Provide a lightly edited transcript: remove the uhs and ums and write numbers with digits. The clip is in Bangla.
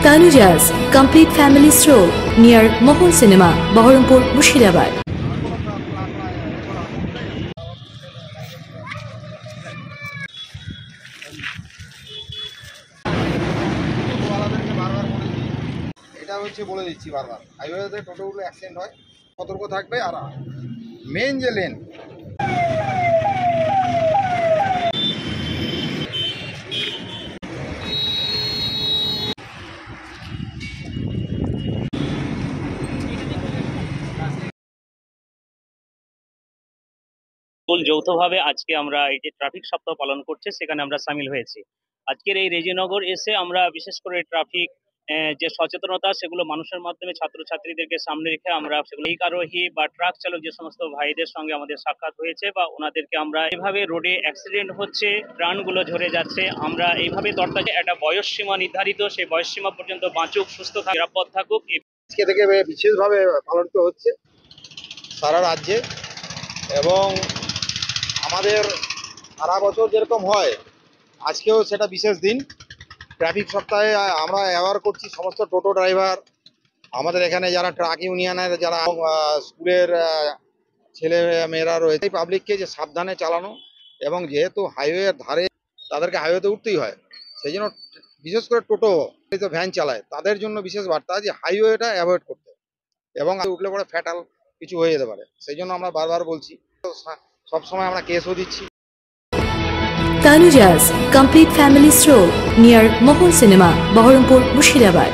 Tanujas Complete Family Stroll near Mohol Cinema, Baharampur, Murshidabad. এটা হচ্ছে বলে দিচ্ছি বারবার, হাইওয়েতে টোটোগুলো অ্যাক্সিডেন্ট হয়, সতর্ক থাকবে। আর মেন যে লেন, যৌথভাবে আজকে আমরা এই যে ট্রাফিক সপ্তাহ পালন করছে সেখানে আমরা সামিল হয়েছি। আজকের এই রেজিনগর এসে আমরা বিশেষ করে ট্রাফিক যে সচেতনতা সেগুলো মানুষের মাধ্যমে ছাত্রছাত্রীদেরকে সামনে রেখে আমরা সেগুলো বাইক আরোহী বা ট্রাক চালক যে সমস্ত ভাইদের সঙ্গে আমাদের সাক্ষাৎ হয়েছে বা ওনাদেরকে আমরা এভাবে রোডে অ্যাক্সিডেন্ট হচ্ছে, প্রাণগুলো ঝরে যাচ্ছে, আমরা এইভাবে তরতাজা একটা বয়সসীমা নির্ধারিত, সেই বয়সসীমা পর্যন্ত বাঁচুক, সুস্থ থাকুক, নিরাপদ থাকুক। আজকে থেকে বিশেষভাবে পালিত হচ্ছে সারা রাজ্যে। এবং আমাদের সারা বছর যেরকম হয়, আজকেও সেটা বিশেষ দিন। ট্রাফিক সপ্তাহে আমরা অ্যাওয়ার করছি সমস্ত টোটো ড্রাইভার, আমাদের এখানে যারা ট্রাক ইউনিয়নের যারা স্কুলের ছেলে মেয়েরা রয়েছে, পাবলিককে যে সাবধানে চালানো। এবং যেহেতু হাইওয়ের ধারে তাদেরকে হাইওয়েতে উঠতেই হয়, সেই জন্য বিশেষ করে টোটো ভ্যান চালায় তাদের জন্য বিশেষ বার্তা যে হাইওয়েটা অ্যাভয়েড করতে, এবং উঠলে পরে ফ্যাটাল কিছু হয়ে যেতে পারে। সেই জন্য আমরা বারবার বলছি, সবসময় আমরা কেসও দিচ্ছি। Tanujas Complete Family Stroll near Mohol Cinema, Baharampur, Murshidabad.